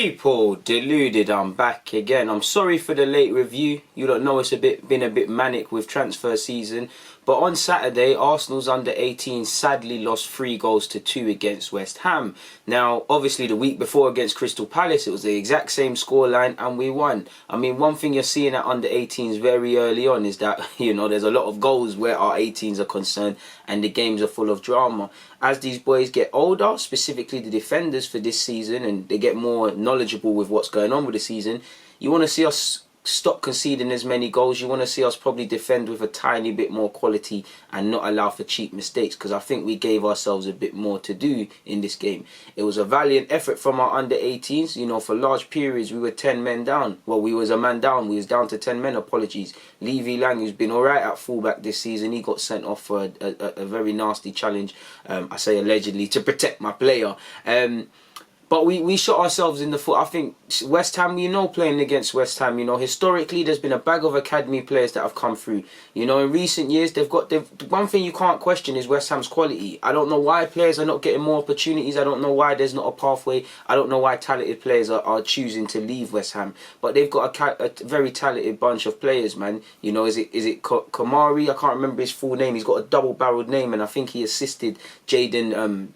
People, Deluded, I'm back again. I'm sorry for the late review. You don't know it's been a bit manic with transfer season. But on Saturday, Arsenal's under 18 sadly lost 3-2 against West Ham. Now, obviously the week before against Crystal Palace, it was the exact same scoreline and we won. I mean, one thing you're seeing at under 18s very early on is that, there's a lot of goals where our 18s are concerned and the games are full of drama. As these boys get older, specifically the defenders for this season, and they get more knowledgeable with what's going on with the season, you want to see us stop conceding as many goals. You want to see us probably defend with a tiny bit more quality and not allow for cheap mistakes, because I think we gave ourselves a bit more to do in this game. It was a valiant effort from our under 18s. For large periods we were 10 men down. Well, we was a man down. We was down to 10 men, apologies. Levy Lang, who's been alright at fullback this season, he got sent off for a very nasty challenge, I say allegedly, to protect my player. But we shot ourselves in the foot. I think West Ham, playing against West Ham, historically there's been a bag of academy players that have come through. In recent years, one thing you can't question is West Ham's quality. I don't know why players are not getting more opportunities. I don't know why there's not a pathway. I don't know why talented players are choosing to leave West Ham. But they've got a very talented bunch of players, man. Is it Kamari? I can't remember his full name. He's got a double-barreled name, and I think he assisted Jaden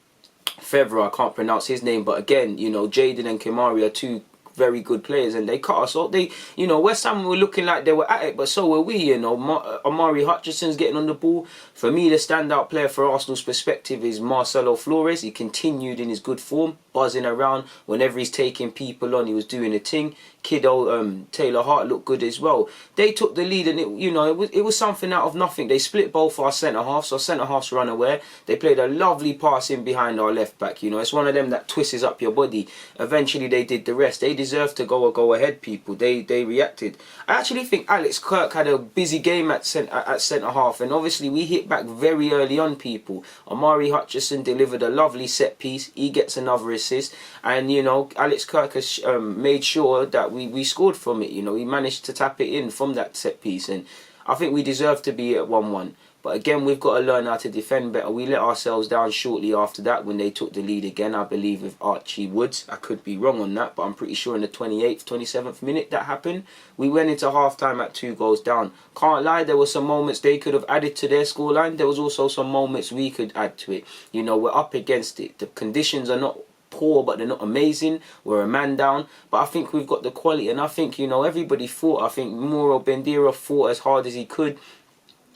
Fevra, I can't pronounce his name, but again, Jaden and Kamari are two very good players, and they cut us off. West Ham were looking like they were at it, but so were we. Amari Hutchinson's getting on the ball. For me, the standout player for Arsenal's perspective is Marcelo Flores. He continued in his good form, buzzing around whenever he's taking people on. He was doing a thing. Kiddo, Taylor Hart looked good as well. They took the lead, and it was something out of nothing. They split both our centre halves. Our centre halves run away. They played a lovely pass in behind our left back. It's one of them that twists up your body. Eventually, they did the rest. They deserved to go ahead, people. They reacted. I actually think Alex Kirk had a busy game at centre half, and obviously we hit back very early on, people. Amari Hutchinson delivered a lovely set piece. He gets another assist, and Alex Kirk has made sure that we scored from it. He managed to tap it in from that set piece, and I think we deserve to be at 1-1. But again, we've got to learn how to defend better. We let ourselves down shortly after that when they took the lead again, I believe, with Archie Woods. I could be wrong on that, but I'm pretty sure in the 28th, 27th minute that happened. We went into half-time at 2 goals down. Can't lie, there were some moments they could have added to their scoreline. There was also some moments we could add to it. We're up against it. The conditions are not poor, but they're not amazing. We're a man down, but I think we've got the quality, and I think everybody fought. I think Mauro Bendera fought as hard as he could.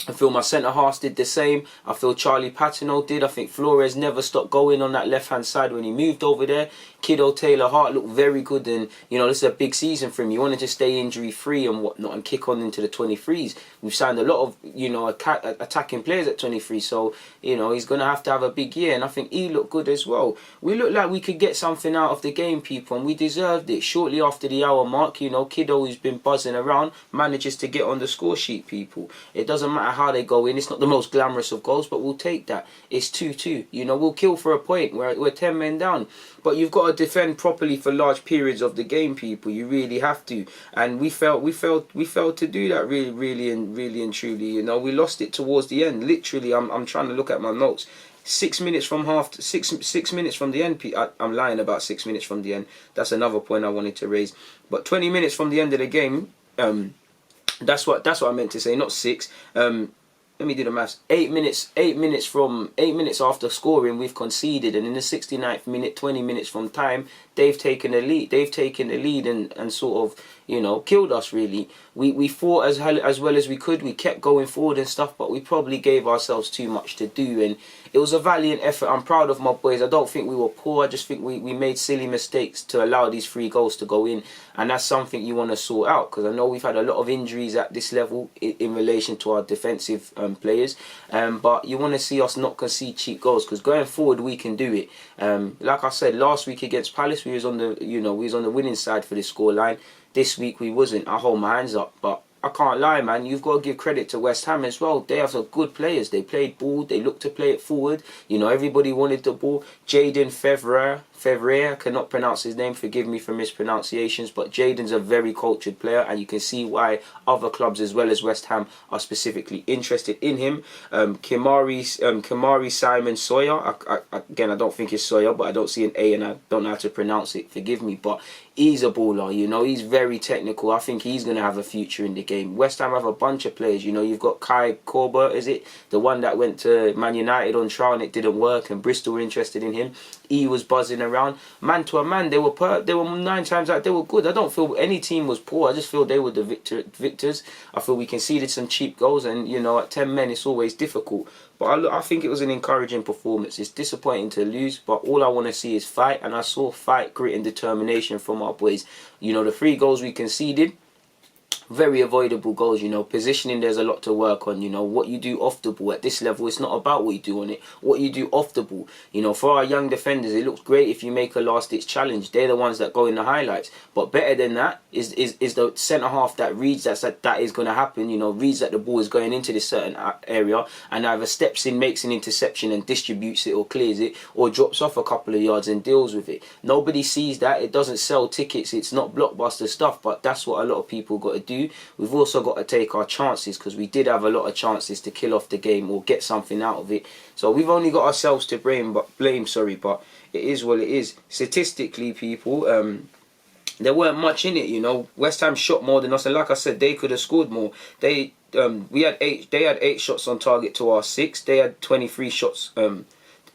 I feel my centre-halves did the same. I feel Charlie Patino did. I think Flores never stopped going on that left-hand side when he moved over there. Kiddo Taylor Hart looked very good, and this is a big season for him. He wanted to stay injury-free and whatnot and kick on into the 23s. We've signed a lot of, attacking players at 23, so, he's going to have a big year, and I think he looked good as well. We looked like we could get something out of the game, people, and we deserved it. Shortly after the hour mark, Kiddo, who's been buzzing around, manages to get on the score sheet, people. It doesn't matter how they go in. It's not the most glamorous of goals, but we'll take that. It's 2-2. We'll kill for a point. We're 10 men down. But you've got to defend properly for large periods of the game, people. You really have to. And we failed to do that really and truly. We lost it towards the end. Literally, I'm trying to look at my notes. 6 minutes from six minutes from the end. I'm lying about 6 minutes from the end. That's another point I wanted to raise. But 20 minutes from the end of the game, that's what I meant to say, not 6. Let me do the maths. 8 minutes after scoring, we've conceded, and in the 69th minute, 20 minutes from time, they've taken the lead. They've taken the lead and sort of killed us really. We fought as well as we could. We kept going forward and stuff, but we probably gave ourselves too much to do, and it was a valiant effort. I'm proud of my boys. I don't think we were poor. I just think we made silly mistakes to allow these 3 goals to go in, and that's something you want to sort out, because I know we've had a lot of injuries at this level in relation to our defensive players, but you want to see us not concede cheap goals, because going forward we can do it. Like I said, last week against Palace, we was on the winning side for this scoreline. This week we wasn't. I hold my hands up, but I can't lie, man. You've got to give credit to West Ham as well. They have some good players. They played ball. They looked to play it forward. Everybody wanted the ball. Jaden Fevrier, I cannot pronounce his name, forgive me for mispronunciations, but Jaden's a very cultured player, and you can see why other clubs as well as West Ham are specifically interested in him. Kamari Simon Sawyer, again, I don't think it's Sawyer, but I don't see an A and I don't know how to pronounce it, forgive me, but he's a baller, you know, he's very technical. I think he's going to have a future in the game. West Ham have a bunch of players, you know, you've got Kai Korber, is it? The one that went to Man United on trial and it didn't work, and Bristol were interested in him. He was buzzing around. Man to a man, they were 9 times out, they were good. I don't feel any team was poor. I just feel they were the victors. I feel we conceded some cheap goals, and, you know, at 10 men it's always difficult. But I think it was an encouraging performance. It's disappointing to lose, but all I want to see is fight, and I saw fight, grit and determination from our boys. You know, the 3 goals we conceded, very avoidable goals, you know. Positioning, there's a lot to work on, you know. What you do off the ball at this level, it's not about what you do on it. What you do off the ball, you know. For our young defenders, it looks great if you make a last-ditch challenge. They're the ones that go in the highlights. But better than that is the centre-half that reads that is going to happen, you know, reads that the ball is going into this certain area and either steps in, makes an interception and distributes it or clears it, or drops off a couple of yards and deals with it. Nobody sees that. It doesn't sell tickets. It's not blockbuster stuff, but that's what a lot of people got to do. We've also got to take our chances, because we did have a lot of chances to kill off the game or get something out of it. So we've only got ourselves to blame, but it is what it is. Statistically, people, there weren't much in it, you know. West Ham shot more than us, and like I said, they could have scored more. They had 8 shots on target to our 6. They had 23 shots.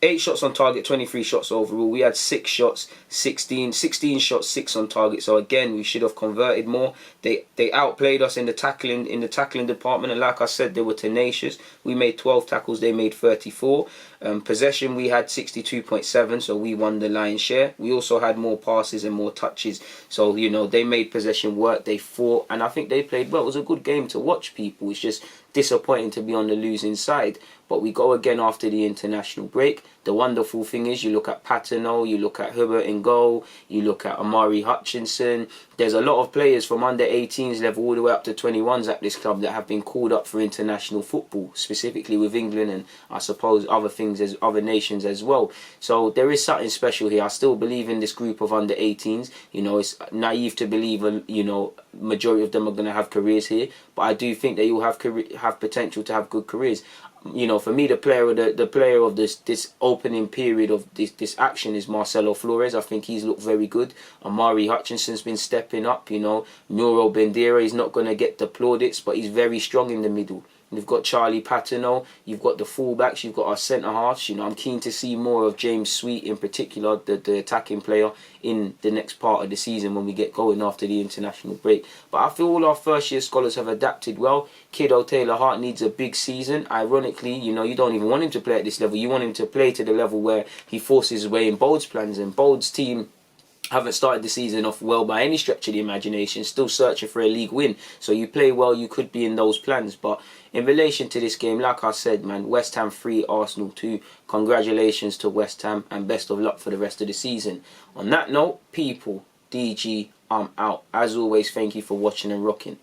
8 shots on target, 23 shots overall. We had 6 shots, 16 shots, 6 on target. So again, we should have converted more. They outplayed us in the tackling department, and like I said, they were tenacious. We made 12 tackles, they made 34. Possession, we had 62.7, so we won the lion's share. We also had more passes and more touches, so, you know, they made possession work. They fought, and I think they played well. It was a good game to watch, people. It's just disappointing to be on the losing side, but we go again after the international break. The wonderful thing is, you look at Paterno, you look at Hubert in goal, you look at Amari Hutchinson. There's a lot of players from under 18s level all the way up to 21s at this club that have been called up for international football, specifically with England and I suppose other things as other nations as well. So there is something special here. I still believe in this group of under 18s. You know, it's naive to believe, you know, majority of them are going to have careers here, but I do think they all have potential to have good careers. You know, for me, the player of this opening period of this action is Marcelo Flores. I think he's looked very good. Amari Hutchinson's been stepping up. You know, Muro Bendera, he's not going to get the plaudits, but he's very strong in the middle. You've got Charlie Paterno, you've got the fullbacks, you've got our centre halves. You know, I'm keen to see more of James Sweet in particular, the attacking player, in the next part of the season when we get going after the international break. But I feel all our first year scholars have adapted well. Kiddo Taylor Hart needs a big season. Ironically, you know, you don't even want him to play at this level. You want him to play to the level where he forces his way in Bold's plans, and Bold's team haven't started the season off well by any stretch of the imagination, still searching for a league win. So you play well, you could be in those plans. But in relation to this game, like I said, man, West Ham 3, Arsenal 2. Congratulations to West Ham and best of luck for the rest of the season. On that note, people, DG, I'm out. As always, thank you for watching and rocking.